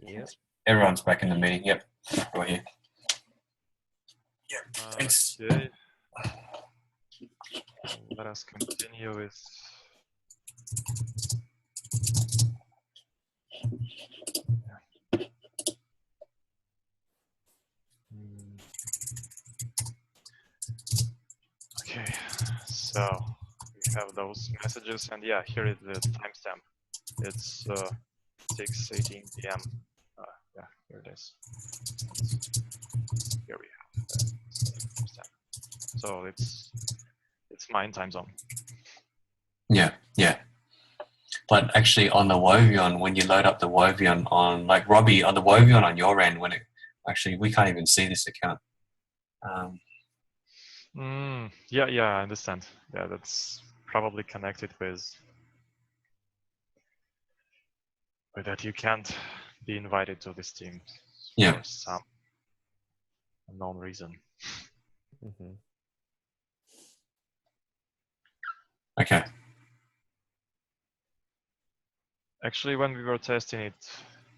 Yep. Everyone's back in the meeting. Yep. We're here. Yep. Thanks. Okay. Let us continue with. Okay, so we have those messages, and yeah, here is the timestamp. It's 6:18 p.m. Yeah, here it is. Here we have the timestamp. So it's mine time zone. Yeah, yeah. But actually, on the Wovion, when you load up the Wovion on, like Robbie, on the Wovion on your end, when it actually we can't even see this account. Yeah, I understand. Yeah, that's probably connected with that you can't be invited to this team for some unknown reason. Mm-hmm. Okay. Actually, when we were testing it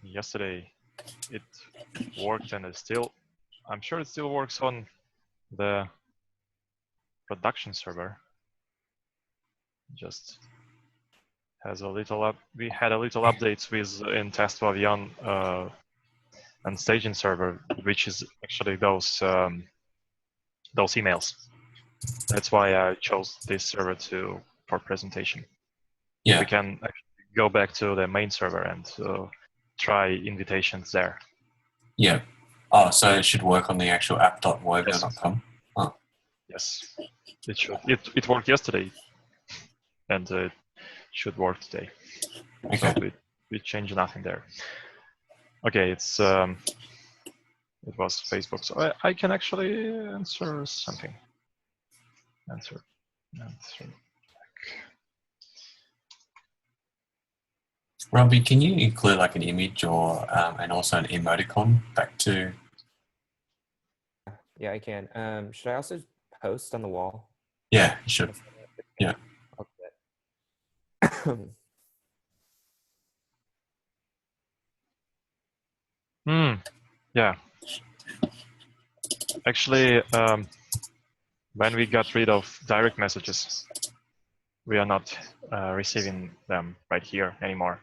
yesterday, it worked, and I'm sure it still works on the production server. Just has a little we had a little updates with in test Wovion and staging server, which is actually those emails. That's why I chose this server for presentation. Yeah. We can actually go back to the main server and try invitations there. Yeah. Oh, so it should work on the actual app.wovion.com. Oh. Yes, it should. It worked yesterday, and it should work today. Okay. So we changed nothing there. Okay, it was Facebook, so I can actually answer something. Answer. Robbie, can you include like an image or and also an emoticon back to? Yeah, I can. Should I also post on the wall? Yeah, you should. Yeah. Yeah. Actually, when we got rid of direct messages, we are not receiving them right here anymore.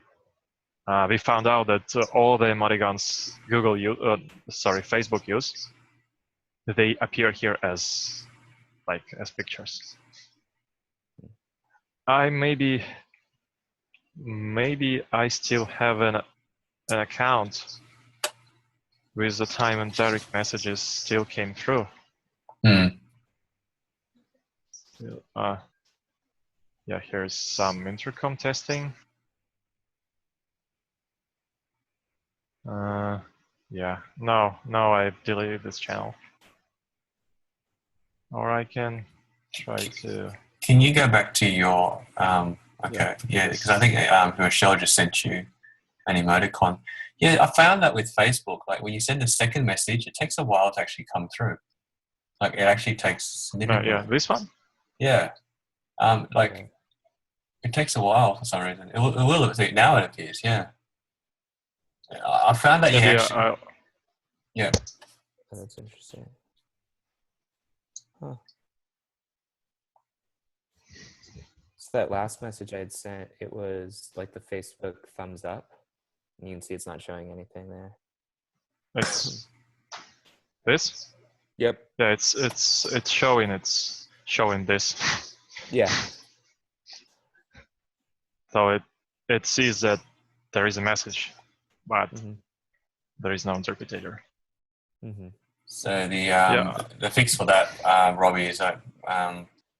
We found out that all the emoticons Facebook use, they appear here as pictures. Maybe I still have an account with the time and direct messages still came through. Yeah, here's some intercom testing. Yeah, no, I deleted this channel. Or I can try to. Can you go back to your okay, yeah, because I think Michelle just sent you an emoticon. Yeah, I found that with Facebook, like when you send a second message, it takes a while to actually come through. Like it actually takes. Yeah, this one. Yeah, it takes a while for some reason. It will now it appears. Yeah, I found that yeah. Oh, that's interesting. Huh. So that last message I had sent, it was like the Facebook thumbs up. And you can see it's not showing anything there. It's this? Yep. Yeah, it's showing. It's showing this. Yeah. So it sees that there is a message, but there is no interpreter. So the fix for that, Robbie, is that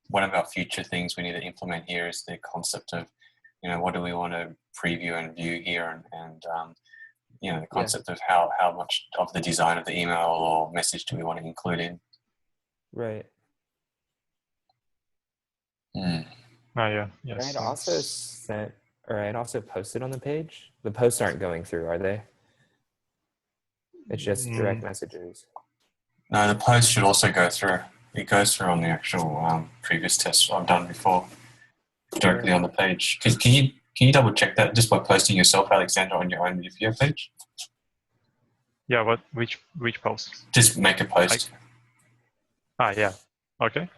one of our future things we need to implement here is the concept of, what do we want to preview and view here, and the concept of how much of the design of the email or message do we want to include in. Right. Oh yeah. Yes. I'd also sent, or I'd also posted on the page. The posts aren't going through, are they? It's just direct messages. No, the post should also go through. It goes through on the actual previous tests I've done before, directly on the page. Can you double check that just by posting yourself, Alexander, on your own video page? Yeah, what? Which post? Just make a post. Yeah. Okay.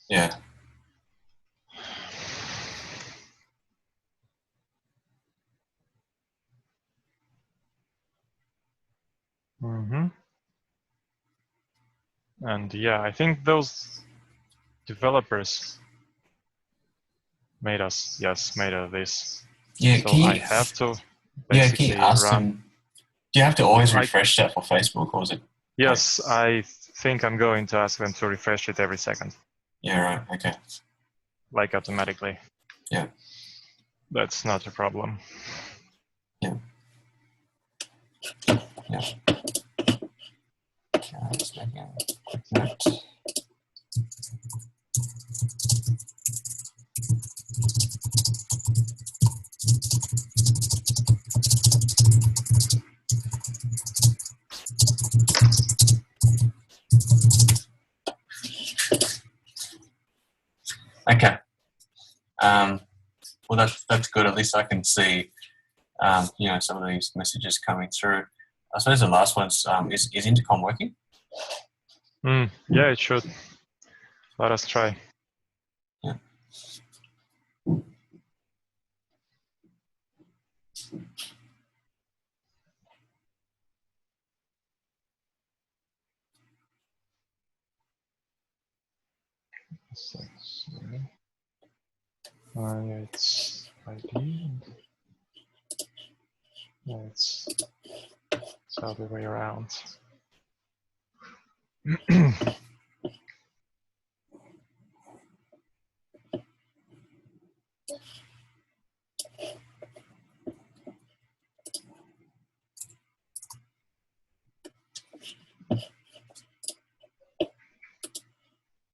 Yeah. And yeah, I think those developers made us this. Yeah. So I have to Can basically you ask run. them? Do you have to always refresh that for Facebook, or is it? Yes, I think I'm going to ask them to refresh it every second. Yeah. Right. Okay. Like automatically. Yeah. That's not a problem. Yeah. Yeah. Okay, let's make a quick note. Okay. Well, that's good. At least I can see, some of these messages coming through. I suppose the last one's is intercom working? Yeah, it should. Let us try. Yeah. Yeah, it's ID. Yeah, it's the other way around.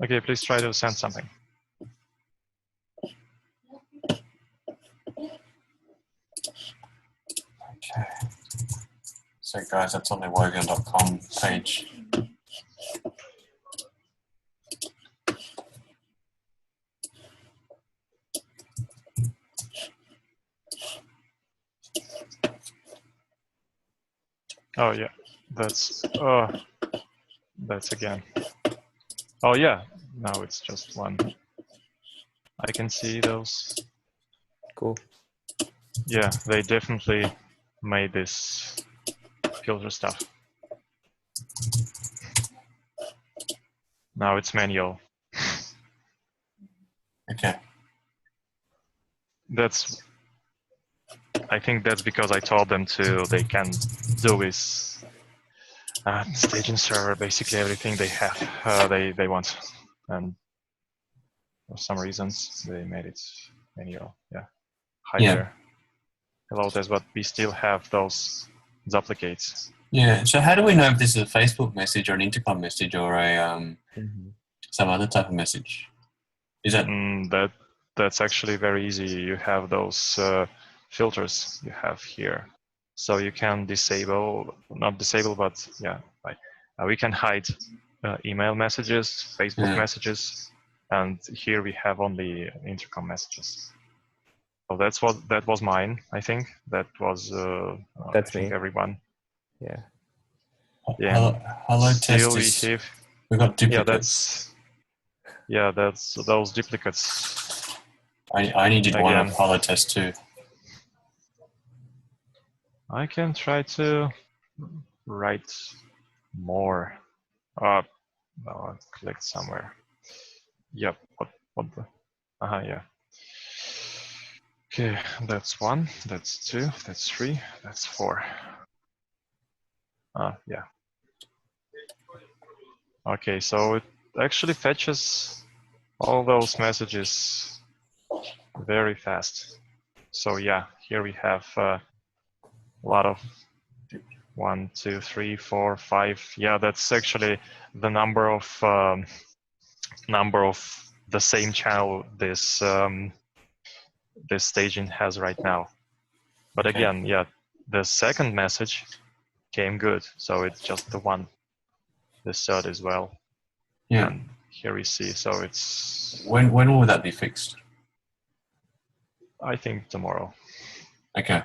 Okay, please try to send something. Okay. So guys, that's on the wogan.com page. Oh yeah, that's again. Oh yeah, now it's just one. I can see those. Cool. Yeah, they definitely made this filter stuff. Now it's manual. Okay. I think that's because I told them they can do with staging server basically everything they have, they want, and for some reasons they made it manual. Yeah, hi there. Hello, Tess, but we still have those duplicates. Yeah. So how do we know if this is a Facebook message or an intercom message or a some other type of message? Is that that's actually very easy. You have those filters you have here, so you can not disable, but yeah, we can hide email messages, Facebook messages, and here we have only intercom messages. So that was mine. I think that was that's I think me. everyone. Yeah. Yeah. Hello test is. We got duplicates. That's those duplicates. I needed one of hello test too. I can try to write more. I clicked somewhere. Yep. What the? Yeah. Okay, that's 1. That's 2. That's 3. That's 4. Yeah. Okay, so it actually fetches all those messages very fast. So yeah, here we have a lot of 1, 2, 3, 4, 5. Yeah, that's actually the number of the same channel this this staging has right now. But again, yeah, the second message came good, so it's just the one. The third as well. Yeah. And here we see, so it's. When will that be fixed? I think tomorrow. Okay.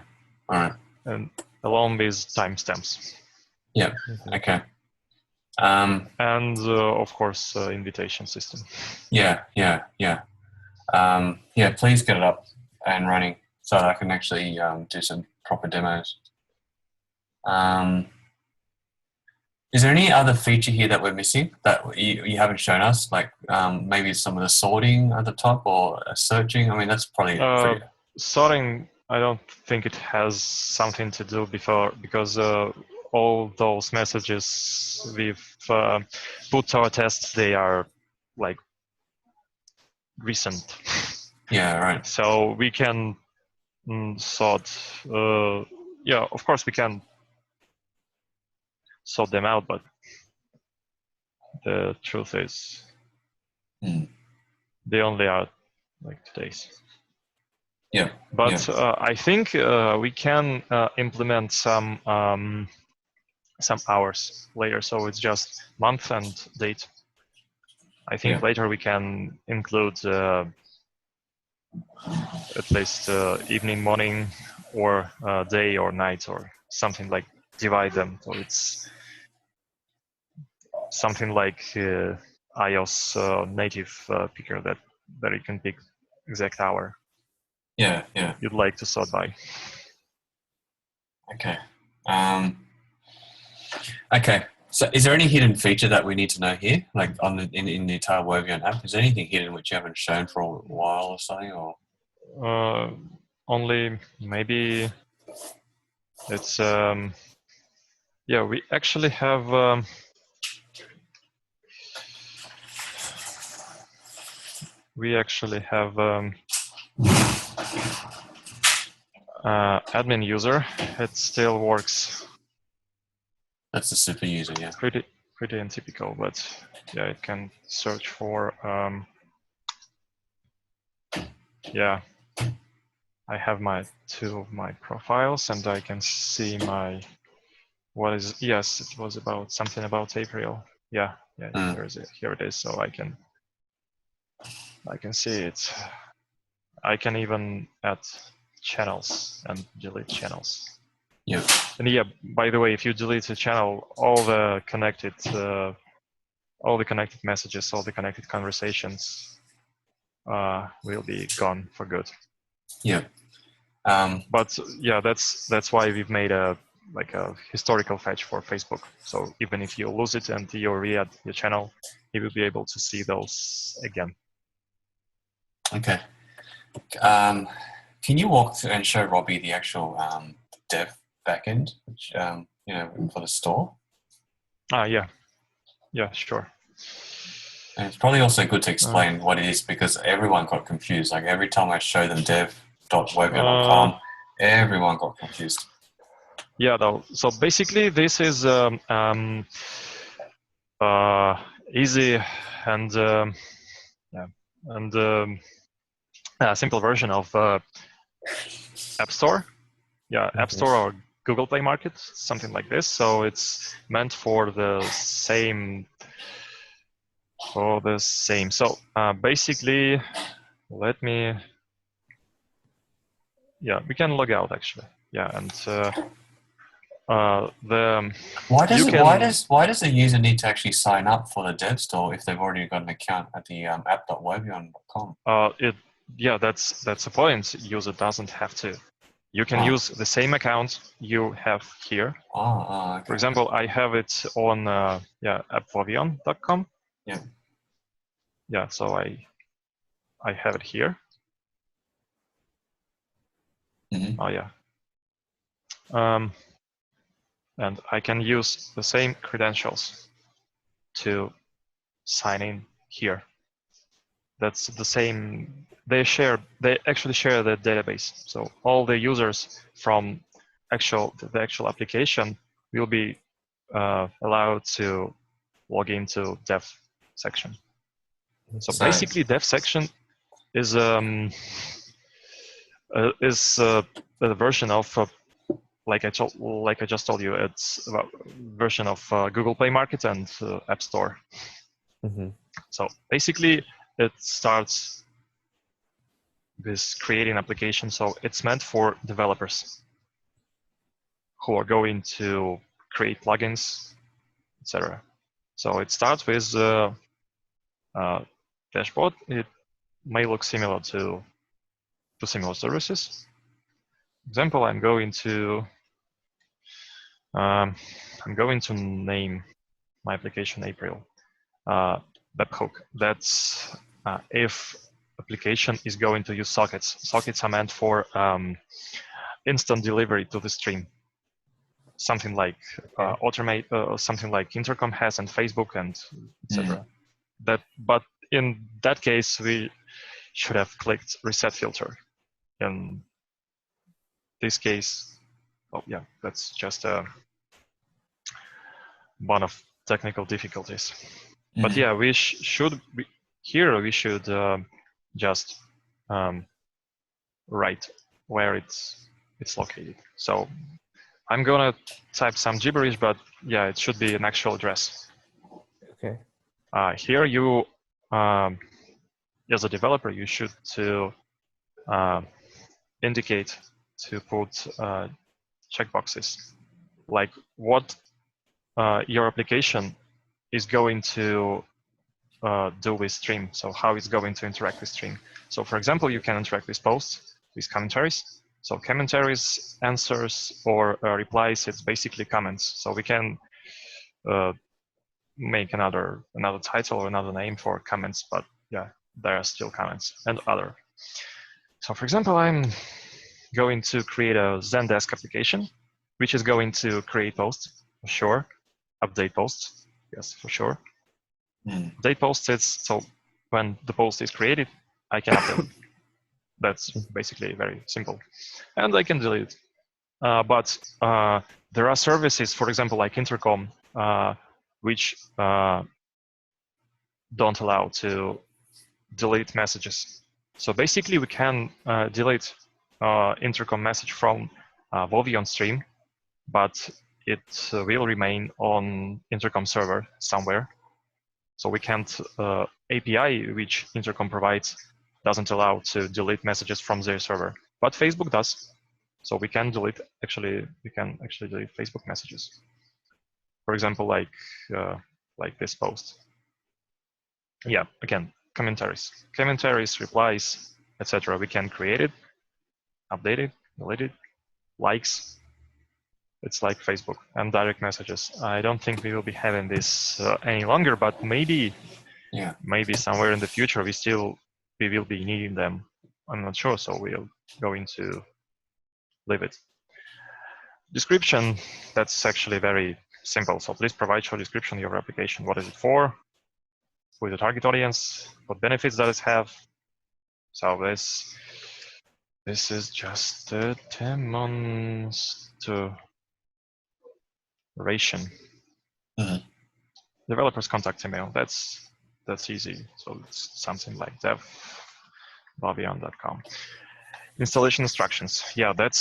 All right. And along with timestamps. Yeah. Mhm. Okay. And of course, invitation system. Yeah. Please get it up and running so that I can actually do some proper demos. Is there any other feature here that we're missing that you haven't shown us? Like maybe some of the sorting at the top or searching? I mean, that's probably pretty... Sorting, I don't think it has something to do because all those messages we've put to our tests, they are like recent. Yeah, right. So we can sort, yeah, of course we can sort them out, but the truth is they only are like today's. Yeah. But I think we can implement some hours later, so it's just month and date. I think later we can include at least evening, morning, or day or night, or something like divide them. So it's something like iOS native picker that you can pick exact hour. Yeah. You'd like to sort by. Okay. Okay. So, is there any hidden feature that we need to know here, like in the entire Wovion app? Is there anything hidden which you haven't shown for a while or something, or? Only maybe it's yeah. We actually have admin user. It still works. That's the super user, yeah. Pretty untypical, but yeah, it can search for. Yeah, I have two of my profiles, and I can see my yes, it was about something about April. Yeah, here it is. So I can see it. I can even add channels and delete channels. Yeah. And yeah, by the way, if you delete a channel, all the connected messages, all the connected conversations will be gone for good. Yeah. But yeah, that's why we've made a historical fetch for Facebook. So even if you lose it and you re-add your channel, you will be able to see those again. Okay. Can you walk through and show Robbie the actual dev backend, which for the store? Yeah, sure. And it's probably also good to explain what it is, because everyone got confused. Like every time I show them dev.wovion.com, everyone got confused. Yeah, so basically this is easy and a simple version of App Store. Yeah, App Store or Google Play Market, something like this. So it's meant for the same. So basically, we can log out actually. Yeah, and why does the user need to actually sign up for the dev store if they've already got an account at the app.wovion.com? That's the point. User doesn't have to. You can use the same account you have here. Okay. For example, I have it on appwovion.com. Yeah, so I have it here. Mm-hmm. Oh yeah. And I can use the same credentials to sign in here. That's the same. They actually share the database. So all the users from the actual application will be allowed to log into dev section. So basically, dev section is a version of like I just told you, it's a version of Google Play Market and App Store. Mm-hmm. So basically, it starts with creating an application. So it's meant for developers. who are going to create plugins, etc. So it starts with dashboard. It may look similar to similar services. Example, I'm going to name my application April webhook. That's if application is going to use sockets. Sockets are meant for instant delivery to the stream. Something like automate, something like Intercom has and Facebook and etc. But in that case, we should have clicked reset filter. In this case, oh yeah, that's just one of technical difficulties. But yeah, we should just write where it's located. So I'm gonna type some gibberish, but yeah, it should be an actual address. Okay. Here you, as a developer, you should to indicate to put checkboxes like what your application is going to do with stream. So how it's going to interact with stream. So for example, you can interact with posts, with commentaries. So commentaries, answers, or replies, it's basically comments. So we can make another title or another name for comments, but yeah, there are still comments and other. So for example, I'm going to create a Zendesk application, which is going to create posts, for sure, update posts, yes, for sure. Update posts, so when the post is created, I can update it. That's basically very simple. And I can delete it. But there are services, for example, like Intercom, which don't allow to delete messages. So basically, we can delete Intercom message from Vovi on stream, but it will remain on Intercom server somewhere. So we can't, API which Intercom provides doesn't allow to delete messages from their server, but Facebook does. So we can delete, actually delete Facebook messages. For example, like this post. Yeah, again, commentaries, replies, etc. We can create it, update it, delete it, likes. It's like Facebook and direct messages. I don't think we will be having this any longer, but maybe, maybe somewhere in the future we will be needing them. I'm not sure, so we're going to leave it. Description, that's actually very simple. So please provide short description of your application. What is it for? Who is the target audience? What benefits does it have? So this is just a demonstration. Developers contact email. That's easy. So it's something like dev.vovion.com. Installation instructions. Yeah, that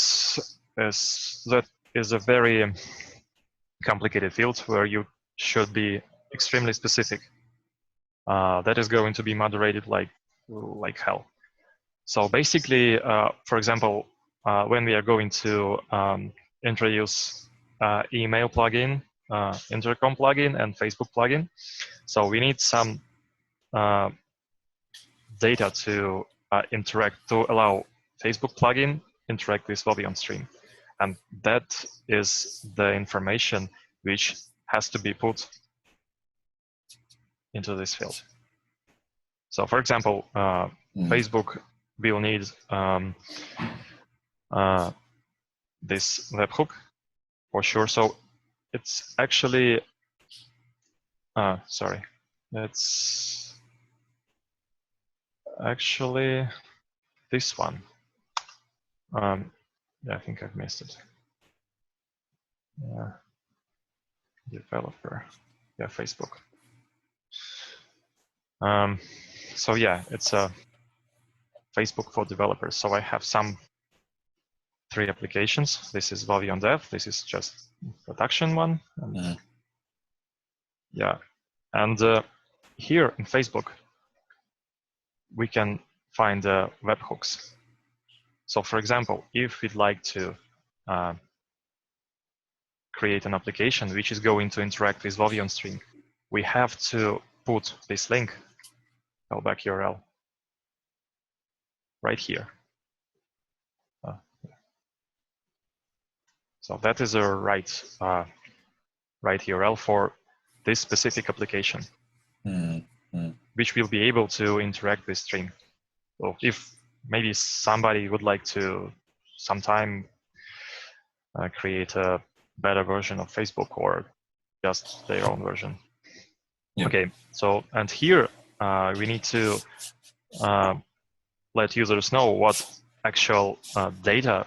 is a very complicated field where you should be extremely specific. That is going to be moderated like hell. So basically, for example, when we are going to introduce email plugin, Intercom plugin, and Facebook plugin, so we need some data to interact, to allow Facebook plugin interact with Vovi on stream. And that is the information which has to be put into this field. So for example, Facebook will need this webhook for sure. So it's actually, sorry, it's actually this one. Yeah, I think I've missed it. Yeah. Developer, yeah, Facebook. So yeah, it's a Facebook for developers. So I have some 3 applications. This is Vovi on Dev. This is just production one. And yeah, and here in Facebook, we can find webhooks. So for example, if we'd like to create an application which is going to interact with Vovi on stream, we have to put this link, callback URL, right here. So that is a right URL for this specific application, which will be able to interact with stream. So if maybe somebody would like to sometime create a better version of Facebook or just their own version. Yeah. Okay, so and here we need to let users know what actual data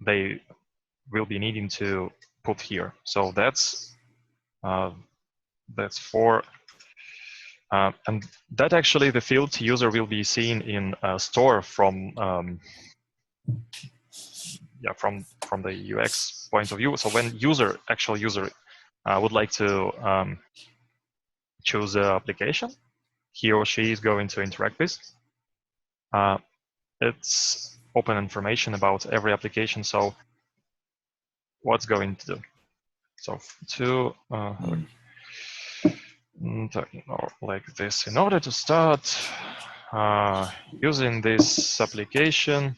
they will be needing to put here. So that's for and that actually the field user will be seen in a store from from the UX point of view. So when actual user would like to choose an application he or she is going to interact with, it's open information about every application. So what's going to do? So to like this, in order to start using this application,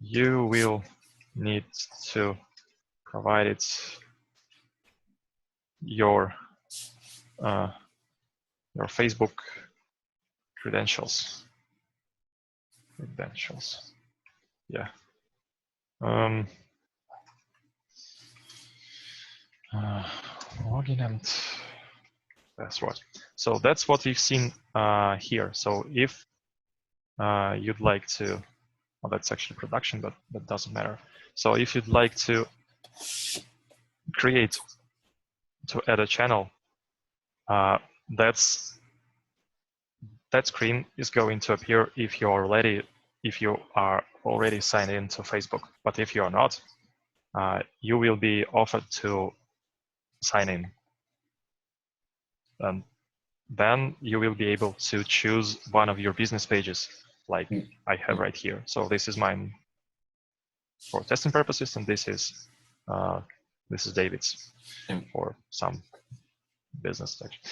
you will need to provide it your Facebook credentials. Yeah. Login and password. So that's what we've seen here. So if you'd like to, well, that's actually production, but that doesn't matter. So if you'd like to add a channel, that screen is going to appear if you are already signed in to Facebook. But if you are not, you will be offered to sign in. And then you will be able to choose one of your business pages, like I have right here. So this is mine for testing purposes, and this is David's for some business section.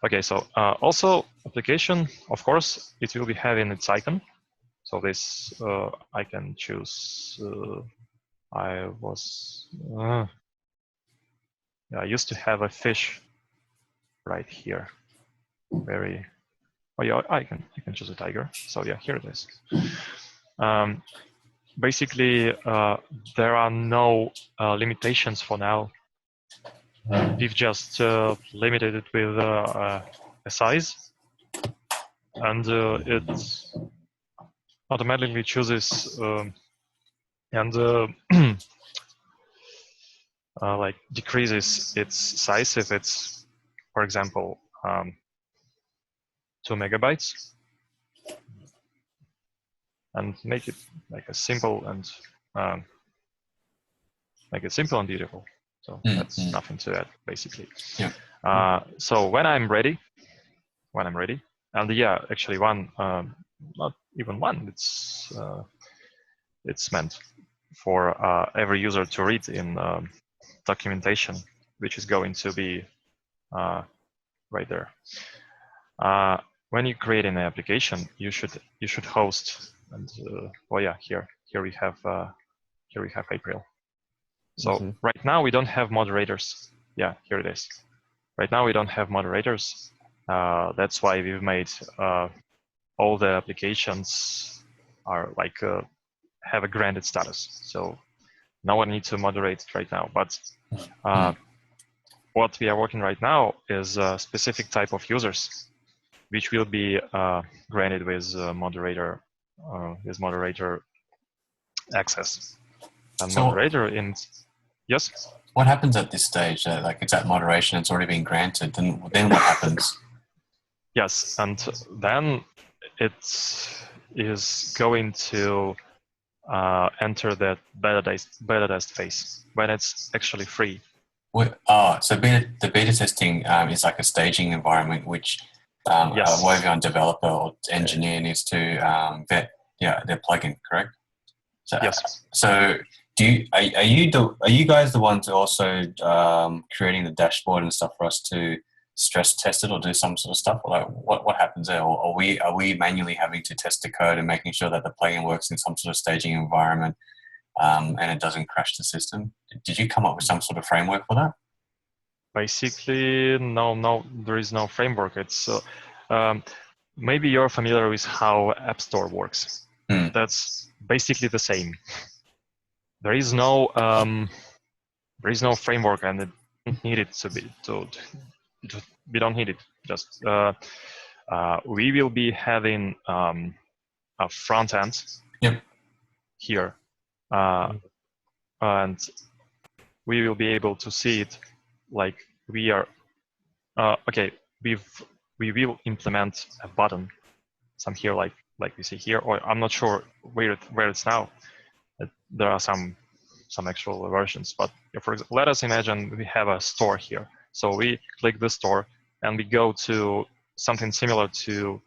Okay, so also application, of course, it will be having its icon. So this I can choose. I used to have a fish right here. Oh yeah, I can choose a tiger. So yeah, here it is. Basically, there are no limitations for now. We've just limited it with a size, and it automatically chooses and like decreases its size if it's, for example, 2 megabytes, and make it like a simple and beautiful. So that's nothing to add, basically. Yeah. So when I'm ready, and yeah, actually not even one. It's meant for every user to read in documentation, which is going to be right there. When you create an application, you should host, and well, yeah, here we have April. So right now we don't have moderators. Yeah, here it is. Right now we don't have moderators. That's why we've made all the applications are like have a granted status. So no one needs to moderate right now. But what we are working right now is a specific type of users, which will be granted with moderator access. And So, moderator in yes. What happens at this stage? Like it's at moderation, it's already been granted. Then what happens? Yes, and then it is going to enter that beta test phase when it's actually free. So the beta testing is like a staging environment which yes. a Wovion developer or engineer needs to vet their plugin, correct? So, yes. So Are you guys the ones also creating the dashboard and stuff for us to stress test it or do some sort of stuff? Or like what happens there? Or are we manually having to test the code and making sure that the plugin works in some sort of staging environment and it doesn't crash the system? Did you come up with some sort of framework for that? Basically, no, there is no framework. It's maybe you're familiar with how App Store works. That's basically the same. There is no framework, and it doesn't need it to be. We don't need it. Just we will be having a front end here, and we will be able to see it like we are. Okay, we will implement a button, some here like we see here, or I'm not sure where it's now. There are some actual versions, but for example, let us imagine we have a store here. So we click the store and we go to something similar to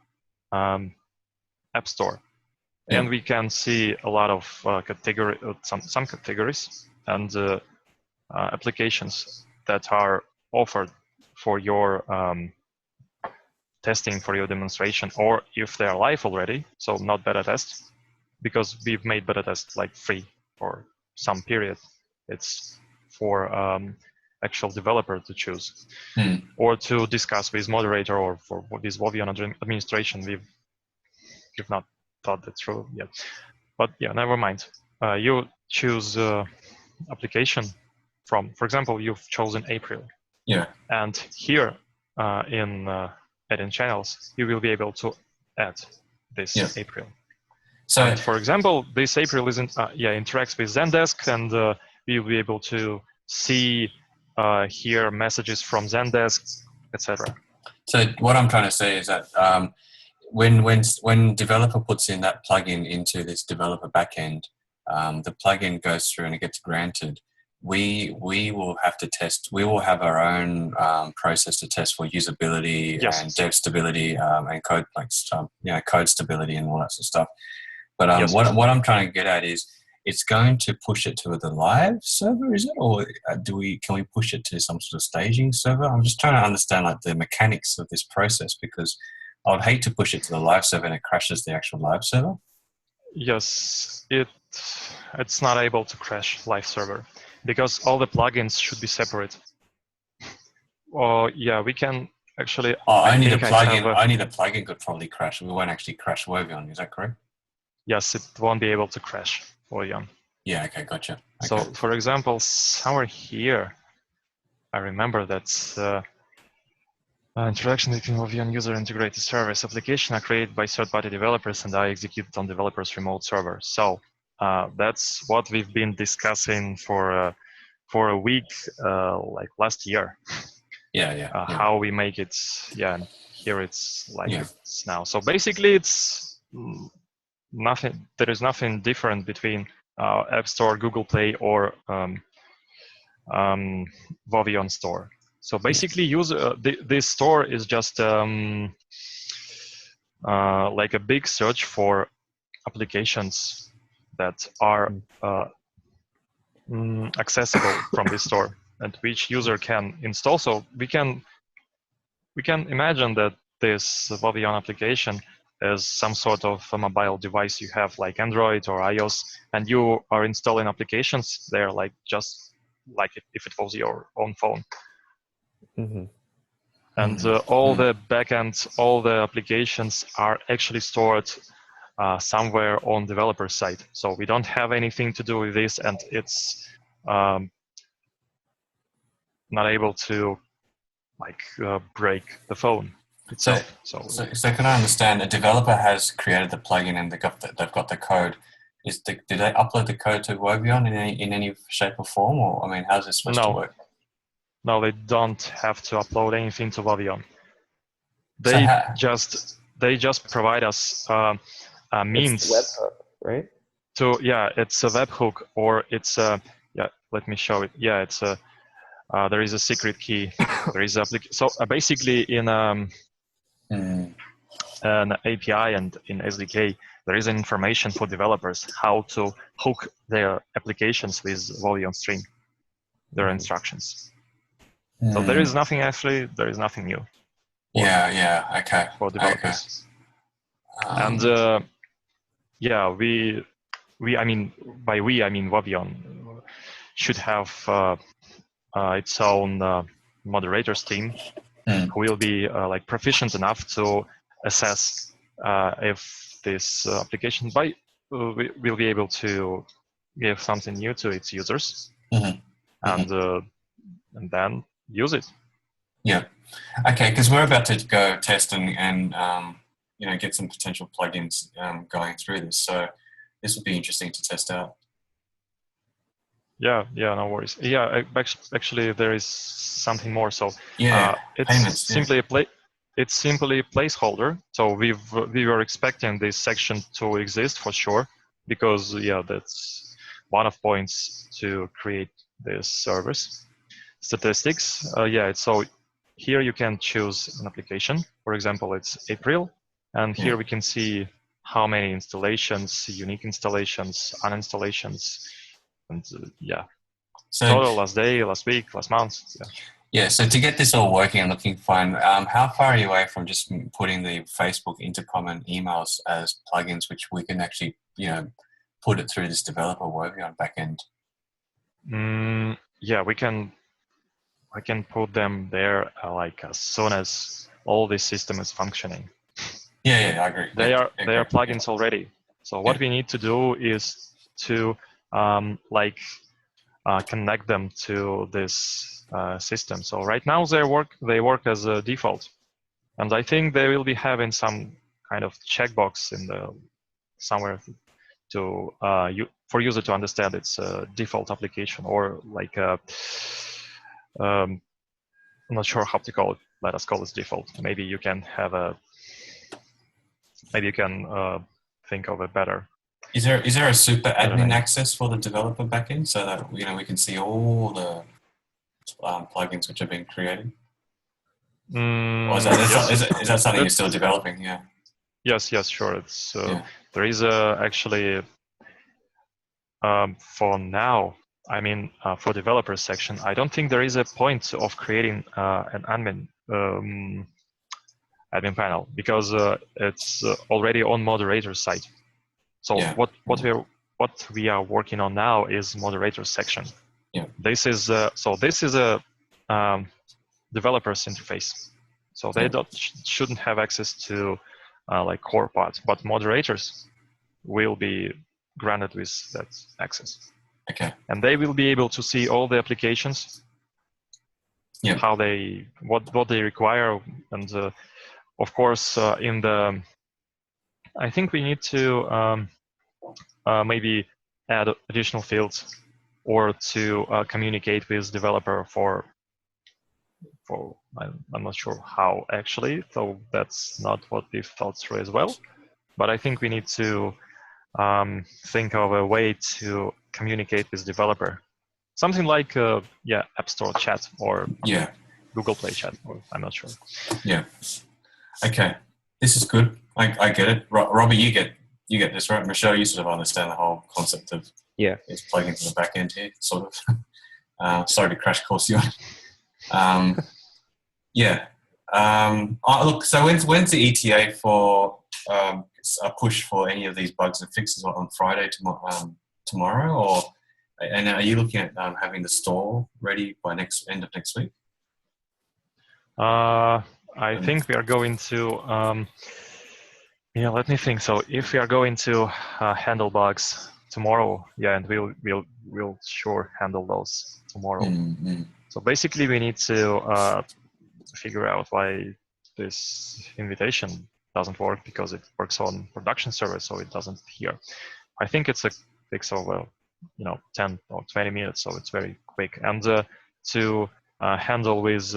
App Store, and we can see a lot of some categories and applications that are offered for your testing, for your demonstration, or if they are live already, so not beta test, because we've made beta test like free for some period. It's for actual developer to choose or to discuss with moderator, or for this Vovion administration. We've not thought that through yet, but yeah, never mind. You choose application from, for example, you've chosen April. Yeah. And here in add-in channels, you will be able to add this April. So, and for example, this April interacts with Zendesk, and we will be able to see here messages from Zendesk, etc. So what I'm trying to say is that when developer puts in that plugin into this developer backend, the plugin goes through and it gets granted. We will have to test. We will have our own process to test for usability and dev stability and code code stability and all that sort of stuff. But what I'm trying to get at is, it's going to push it to the live server, is it, or can we push it to some sort of staging server? I'm just trying to understand like the mechanics of this process, because I would hate to push it to the live server and it crashes the actual live server. Yes, it's not able to crash live server because all the plugins should be separate. Oh yeah, we can actually. Only the plugin could probably crash. We won't actually crash Vovion. Is that correct? Yes, it won't be able to crash Vovion. Yeah. Okay. Gotcha. Okay. So, for example, somewhere here, I remember that interaction between Vovion user integrated service application are created by third-party developers and are executed on developers' remote server. So that's what we've been discussing for a week, like last year. How we make it. Yeah, and here it's like it's now. So basically, it's nothing. There is nothing different between App Store, Google Play, or Vovion Store. So basically, this store is just like a big search for applications that are accessible from this store and which user can install. So we can imagine that this Vovion application is some sort of a mobile device you have, like Android or iOS, and you are installing applications there, like just like if it was your own phone. And all the backends, all the applications are actually stored somewhere on developer side. So we don't have anything to do with this, and it's not able to like break the phone itself. So can I understand? A developer has created the plugin and they've got the code. Do they upload the code to Vovion in any shape or form, or I mean, how's it supposed to work? No, they don't have to upload anything to Vovion. They just provide us a means. It's webhook, right? It's a webhook, or it's a let me show it. Yeah, it's a there is a secret key. There is application. So basically, in an API and in SDK, there is information for developers how to hook their applications with Vovi on Stream, their instructions. So there is nothing there is nothing new. Okay. For developers. And yeah, I mean, by we, I mean Vovion should have its own moderators team who will be like proficient enough to assess if this application will be able to give something new to its users, and then use it. Yeah. Okay, because we're about to go test and get some potential plugins going through this. So this would be interesting to test out. Yeah, no worries. Yeah, actually, there is something more. So it's payments, simply it's simply a placeholder. So we were expecting this section to exist for sure, because that's one of points to create this service. Statistics, so here you can choose an application. For example, it's April, and here we can see how many installations, unique installations, uninstallations, and so total last day, last week, last month. Yeah, so to get this all working and looking fine, how far are you away from just putting the Facebook intercom and emails as plugins, which we can actually, put it through this developer working on backend? Yeah, I can put them there like as soon as all this system is functioning. Yeah, I agree. They are plugins already. So what we need to do is to connect them to this system. So right now they work as a default, and I think they will be having some kind of checkbox in the somewhere to for user to understand it's a default application, or like I'm not sure how to call it. Let us call it default. Maybe you can think of it better. Is there a super admin access for the developer backend so that we can see all the plugins which are being created? Or is that something you're still developing? Yeah. Yes, sure. It's there is actually for now. I mean, for developers section, I don't think there is a point of creating an admin panel, because it's already on moderator side. So what we are working on now is moderator section. Yeah. This is a developers interface. So they shouldn't have access to like core part, but moderators will be granted with that access. Okay. And they will be able to see all the applications, how what they require, and of course I think we need to maybe add additional fields, or to communicate with developer for I'm not sure how actually, so that's not what we thought through as well. But I think we need to think of a way to communicate with developer, something like App Store chat or Google Play chat, or I'm not sure. Yeah. Okay, this is good. I get it. Robbie, you get this, right? Michelle, you sort of understand the whole concept of these plugins in the back end here, sort of. Sorry to crash course you on. Look, so when's the ETA for a push for any of these bugs and fixes on Friday tomorrow, or and are you looking at having the store ready by end of next week? I think we are going to let me think. So if we are going to handle bugs tomorrow, and we'll sure handle those tomorrow. Mm-hmm. So basically we need to figure out why this invitation doesn't work, because it works on production server, so it doesn't here. I think it's a fix of 10 or 20 minutes, so it's very quick. And to handle with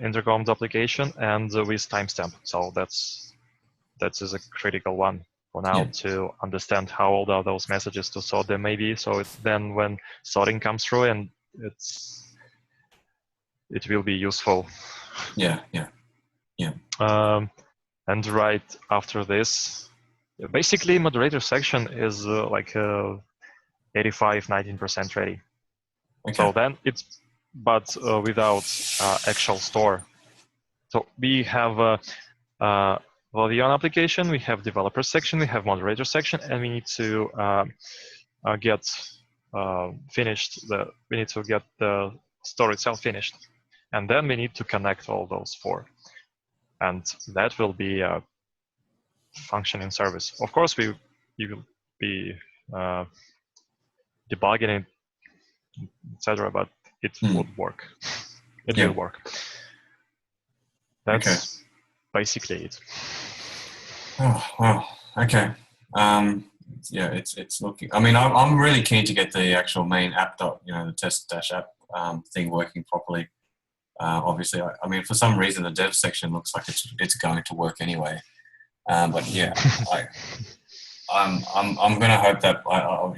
intercom's application and with timestamp. So that is a critical one for now, to understand how old are those messages, to sort them maybe. So then when sorting comes through, and it will be useful. Yeah. And right after this, basically moderator section is like 85-19% ready. Okay. So then it's, but without actual store. So we have Valion application, we have developer section, we have moderator section, and we need to get finished. We need to get the store itself finished, and then we need to connect all those four, and that will be a functioning service. Of course, you will be debugging it, etc., but it would work. It will work. That's basically it. Oh, wow. Okay. Yeah, it's looking. I mean, I'm really keen to get the actual main app. The test-app thing working properly. Obviously, I mean, for some reason, the dev section looks like it's going to work anyway. But yeah, I'm going to hope that I'll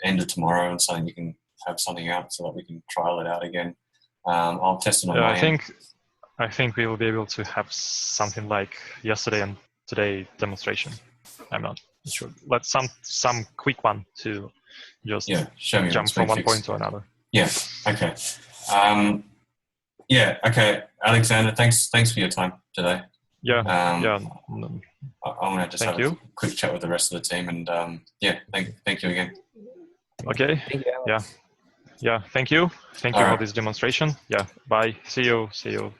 end of tomorrow and so you can have something out so that we can trial it out again. I'll test it on my end. I think we will be able to have something like yesterday and today demonstration. I'm not sure. Let's some quick one to just show me jump from one point to another. Yeah. Okay. Yeah. Okay. Alexander, thanks for your time today. Yeah. I'm gonna just have a quick chat with the rest of the team, and thank you again. Okay. Thank you, Alex. Yeah. Thank you for this demonstration. Yeah. Bye. See you.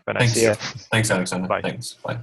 When I see you. Thanks, Alexander. Bye. Thanks. Bye.